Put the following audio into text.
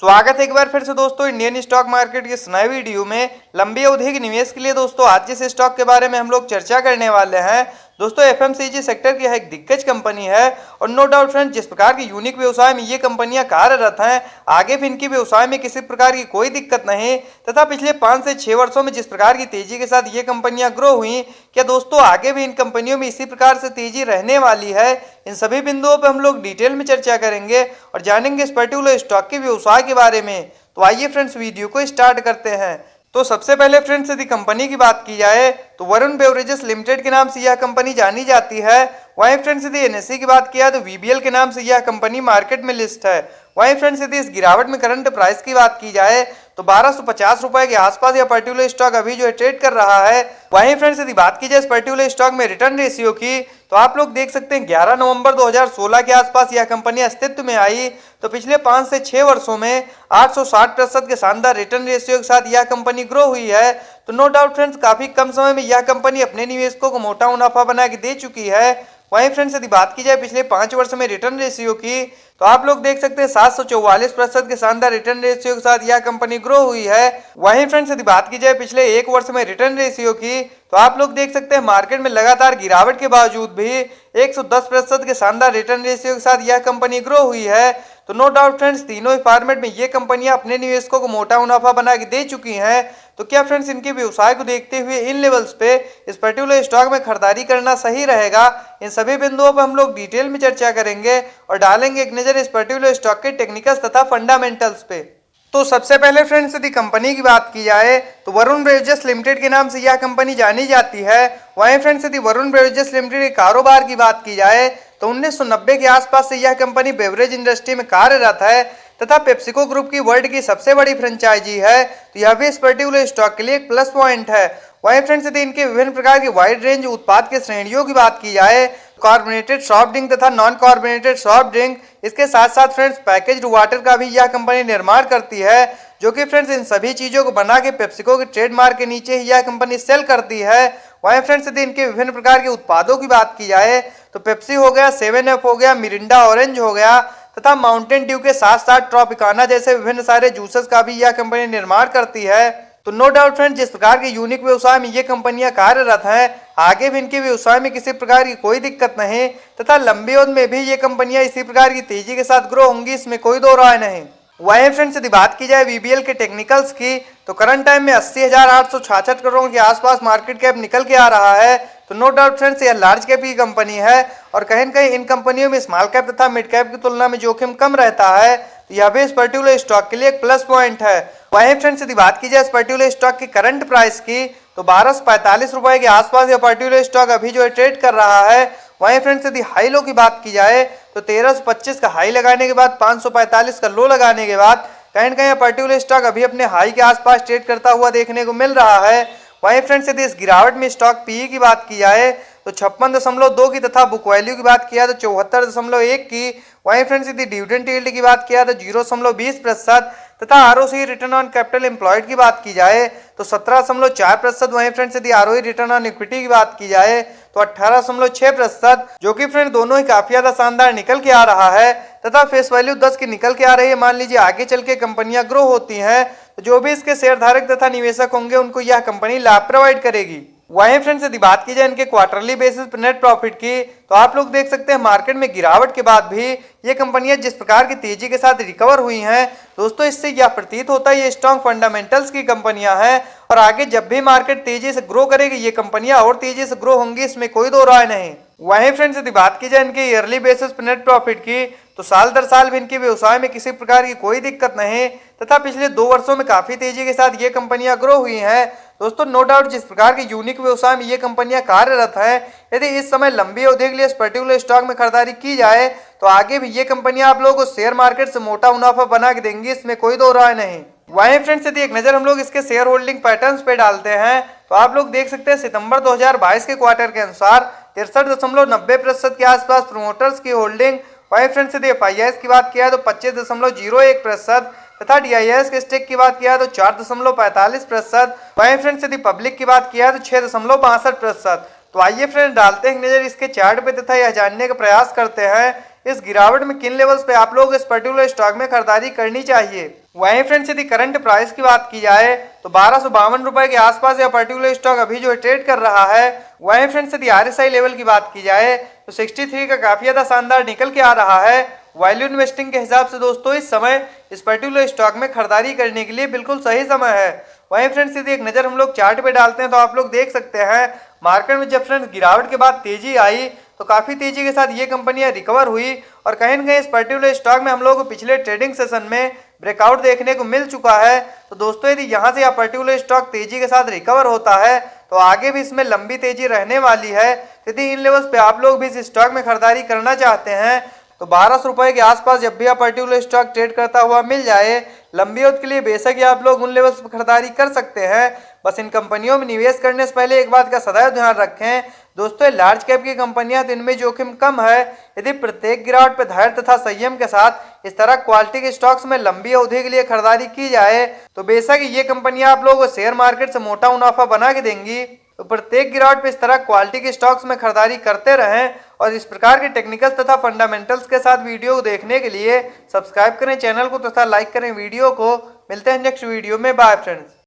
स्वागत है एक बार फिर से दोस्तों इंडियन स्टॉक मार्केट के इस नए वीडियो में। लंबी अवधि के निवेश के लिए दोस्तों आज जिस स्टॉक के बारे में हम लोग चर्चा करने वाले हैं दोस्तों एफएमसीजी सेक्टर की एक दिग्गज कंपनी है। और नो डाउट फ्रेंड्स, जिस प्रकार की यूनिक व्यवसाय में ये कंपनियां कार्यरत हैं, आगे भी इनकी व्यवसाय में किसी प्रकार की कोई दिक्कत नहीं तथा पिछले 5 से 6 वर्षों में जिस प्रकार की तेजी के साथ ये कंपनियां ग्रो हुई, क्या दोस्तों आगे भी इन कंपनियों में इसी प्रकार से तेजी रहने वाली है? इन सभी बिंदुओं पर हम लोग डिटेल में चर्चा करेंगे और जानेंगे इस पर्टिकुलर स्टॉक के व्यवसाय के बारे में। तो आइए फ्रेंड्स वीडियो को स्टार्ट करते हैं। तो सबसे पहले फ्रेंड्स यदि कंपनी की बात की जाए तो वरुण बेवरेजेस लिमिटेड के नाम से यह कंपनी जानी जाती है। वहीं फ्रेंड्स यदि एनएसई की बात किया तो वीबीएल के नाम से यह कंपनी मार्केट में लिस्ट है। वहीं फ्रेंड्स यदि इस गिरावट में करंट प्राइस की बात की जाए तो 1250 रुपए के आसपास यह पर्टिकुलर स्टॉक अभी जो है ट्रेड कर रहा है। वहीं फ्रेंड्स यदि बात की जाए इस पर्टिकुलर स्टॉक में रिटर्न रेशियो की तो आप लोग देख सकते हैं 11 नवंबर 2016 के आसपास यह कंपनी अस्तित्व में आई तो पिछले 5 से 6 वर्षों में 860% के शानदार रिटर्न रेशियो के साथ यह कंपनी ग्रो हुई है। तो नो डाउट फ्रेंड्स, काफी कम समय में यह कंपनी अपने निवेशकों को मोटा मुनाफा बना के दे चुकी है। वहीं फ्रेंड्स यदि बात की जाए पिछले 5 वर्ष में रिटर्न रेशियो की तो आप लोग देख सकते हैं 744% के शानदार रिटर्न रेशियो के साथ यह कंपनी ग्रो हुई है। वहीं फ्रेंड्स यदि बात की जाए पिछले 1 वर्ष में रिटर्न रेशियो की तो आप लोग देख सकते हैं मार्केट में लगातार गिरावट के बावजूद भी 110% के शानदार रिटर्न रेशियो के साथ यह कंपनी ग्रो हुई है। तो नो डाउट फ्रेंड्स, तीनों ही फॉर्मेट में ये कंपनियां अपने निवेशकों को मोटा मुनाफा बना के दे चुकी हैं। तो क्या फ्रेंड्स इनके व्यवसाय को देखते हुए इन लेवल्स पे इस पर्टिकुलर स्टॉक में खरीदारी करना सही रहेगा? इन सभी बिंदुओं पर हम लोग डिटेल में चर्चा करेंगे और डालेंगे एक नजर इस पर्टिकुलर स्टॉक के टेक्निकल्स तथा फंडामेंटल्स पे। तो सबसे पहले फ्रेंड्स यदि कंपनी की बात की जाए तो वरुण बेवरेजेस लिमिटेड के नाम से यह कंपनी जानी जाती है। वहीं फ्रेंड्स यदि वरुण बेवरेजेस लिमिटेड के कारोबार की बात की जाए तो 1990 के आसपास से यह कंपनी बेवरेज इंडस्ट्री में कार्यरत है तथा पेप्सिको ग्रुप की वर्ल्ड की सबसे बड़ी फ्रेंचाइजी है। तो यह भी इस पर्टिकुलर स्टॉक के लिए एक प्लस पॉइंट है। वहीं फ्रेंड्स यदि इनके विभिन्न प्रकार की वाइड रेंज उत्पाद के श्रेणियों की बात की जाए, कार्बोनेटेड सॉफ्ट ड्रिंक तथा नॉन कार्बोनेटेड सॉफ्ट ड्रिंक, इसके साथ साथ फ्रेंड्स पैकेज्ड वाटर का भी यह कंपनी निर्माण करती है, जो कि फ्रेंड्स इन सभी चीजों को बना के पेप्सिको के ट्रेडमार्क के नीचे ही यह कंपनी सेल करती है। वहीं फ्रेंड्स यदि इनके विभिन्न प्रकार के उत्पादों की बात की जाए तो पेप्सी हो गया, 7 अप हो गया, मिरिंडा ऑरेंज हो गया तथा माउंटेन ड्यू के साथ साथ ट्रॉपिकाना जैसे विभिन्न सारे जूसेस का भी यह कंपनी निर्माण करती है। तो नो डाउट फ्रेंड्स, जिस प्रकार के यूनिक व्यवसाय में ये कंपनियां कार्यरत हैं, आगे भी इनके व्यवसाय में किसी प्रकार की कोई दिक्कत नहीं तथा लंबी अवधि में भी ये कंपनियां इसी प्रकार की तेजी के साथ ग्रो होंगी, इसमें कोई दो राय नहीं। वहीं फ्रेंड्स यदि बात की जाए वीबीएल के टेक्निकल्स की तो करंट टाइम में 80,866 करोड़ के आसपास मार्केट कैप निकल के आ रहा है। तो नो डाउट फ्रेंड्स, यह लार्ज कैप की कंपनी है और कहीं न कहीं इन कंपनियों में स्मॉल कैप तथा मिड कैप की तुलना में जोखिम कम रहता है। तो यह भी इस पर्टिकुलर स्टॉक के लिए एक प्लस पॉइंट है। वहीं फ्रेंड्स यदि बात की जाए इस पर्टिकुलर स्टॉक की करंट प्राइस की तो 1245 रुपए के आसपास यह पर्टिकुलर स्टॉक अभी जो है ट्रेड कर रहा है। वहीं फ्रेंड्स यदि हाई लो की बात की जाए तो 1325 का हाई लगाने के बाद 545 का लो लगाने के बाद कहीं न कहीं पर्टिकुलर स्टॉक अभी अपने हाई के आसपास ट्रेड करता हुआ देखने को मिल रहा है। वहीं फ्रेंड्स यदि इस गिरावट में स्टॉक पीई की बात की जाए तो 56.2 की तथा बुक वैल्यू की बात किया तो 74.1 की। वहीं फ्रेंड्स यदि डिविडेंड यील्ड की बात किया तो 0.20% तथा ROC return on capital employed की बात की जाए तो 17.4%। वहीं फ्रेंड्स यदि आरओई रिटर्न ऑन इक्विटी की बात की जाए तो 18.6%, जो कि फ्रेंड दोनों ही काफी ज्यादा शानदार निकल के आ रहा है तथा फेस वैल्यू 10 की निकल के आ रही है। मान लीजिए आगे चल के कंपनियां ग्रो होती हैं तो जो भी इसके शेयर धारक तथा निवेशक होंगे उनको यह कंपनी लाभ प्रोवाइड करेगी। वहीं फ्रेंड्स यदि बात की जाए इनके क्वार्टरली बेसिस पर नेट प्रॉफिट की तो आप लोग देख सकते हैं मार्केट में गिरावट के बाद भी ये कंपनियां जिस प्रकार की तेजी के साथ रिकवर हुई हैं दोस्तों, इससे यह प्रतीत होता है ये स्ट्रॉन्ग फंडामेंटल्स की कंपनियां हैं और आगे जब भी मार्केट तेजी से ग्रो करेगी ये कंपनियां और तेजी से ग्रो होंगी, इसमें कोई दो राय नहीं। वहीं फ्रेंड्स यदि बात की जाए इनके ईयरली बेसिस पर नेट प्रॉफिट की तो साल दर साल भी इनके व्यवसाय में किसी प्रकार की कोई दिक्कत नहीं तथा पिछले 2 वर्षों में काफी तेजी के साथ ये कंपनियां ग्रो हुई हैं। दोस्तों नो डाउट जिस प्रकार की यूनिक व्यवसाय में ये कंपनियां कार्यरत हैं, यदि इस समय लंबी अवधि के लिए इस पर्टिकुलर स्टॉक में खरीदारी की जाए तो आगे भी ये कंपनियां आप लोगों को शेयर मार्केट से मोटा मुनाफा बना के देंगी, इसमें कोई दो राय नहीं। वहीं फ्रेंड्स यदि एक नजर हम लोग इसके शेयर होल्डिंग पैटर्न्स पे डालते हैं तो आप लोग देख सकते हैं सितंबर 2022 के क्वार्टर के अनुसार 63.90% के आसपास प्रोमोटर्स की होल्डिंग। वहीं फ्रेंड्स यदि एफआईआईएस की बात किया तो 25.01% तथा डीआईएस के स्टेक की बात किया तो 4.45%। वहीं फ्रेंड्स यदि पब्लिक की बात किया तो 6.62%। तो आइए फ्रेंड्स डालते हैं नजर इसके चार्ट पे तथा यह जानने का प्रयास करते हैं इस गिरावट में किन लेवल्स पे आप लोग इस पर्टिकुलर स्टॉक में खरीदारी करनी चाहिए। वहीं फ्रेंड्स यदि करंट प्राइस की बात की जाए तो 1252 रुपए के आसपास यह पर्टिकुलर स्टॉक अभी जो ट्रेड कर रहा है। वहीं फ्रेंड्स यदि RSI लेवल की बात की जाए तो 63 का काफी ज्यादा शानदार निकल के आ रहा है। वैल्यू इन्वेस्टिंग के हिसाब से दोस्तों इस समय इस पर्टिकुलर स्टॉक में खरीदारी करने के लिए बिल्कुल सही समय है। वहीं फ्रेंड्स यदि एक नजर हम लोग चार्ट पे डालते हैं तो आप लोग देख सकते हैं मार्केट में जब फ्रेंड्स गिरावट के बाद तेजी आई तो काफी तेजी के साथ ये कंपनियां रिकवर हुई और कहीं न कहीं इस पर्टिकुलर स्टॉक में हम लोग को पिछले ट्रेडिंग सेशन में ब्रेकआउट देखने को मिल चुका है। तो दोस्तों यदि यहाँ से यह पर्टिकुलर स्टॉक तेजी के साथ रिकवर होता है तो आगे भी इसमें लंबी तेजी रहने वाली है। यदि इन लेवल्स पे आप लोग भी इस स्टॉक में खरीदारी करना चाहते हैं तो 1200 रुपए के आसपास जब भी आप पर्टिकुलर स्टॉक ट्रेड करता हुआ मिल जाए लंबी अवधि के लिए बेशक आप लोग उन लेवल्स पर खरीदारी कर सकते हैं। बस इन कंपनियों में निवेश करने से पहले एक बात का सदैव ध्यान रखें दोस्तों, लार्ज कैप की कंपनियां तो इनमें जोखिम कम है। यदि प्रत्येक गिरावट पर धैर्य तथा संयम के साथ इस तरह क्वालिटी के स्टॉक्स में लंबी अवधि के लिए खरीदारी की जाए तो बेशक ये कंपनियां आप लोगों को शेयर मार्केट से मोटा मुनाफा बना के देंगी। तो प्रत्येक गिरावट पे इस तरह क्वालिटी के स्टॉक्स में खरीदारी करते रहें और इस प्रकार के टेक्निकल तथा फंडामेंटल्स के साथ वीडियो को देखने के लिए सब्सक्राइब करें चैनल को तथा लाइक करें वीडियो को। मिलते हैं नेक्स्ट वीडियो में। Bye friends.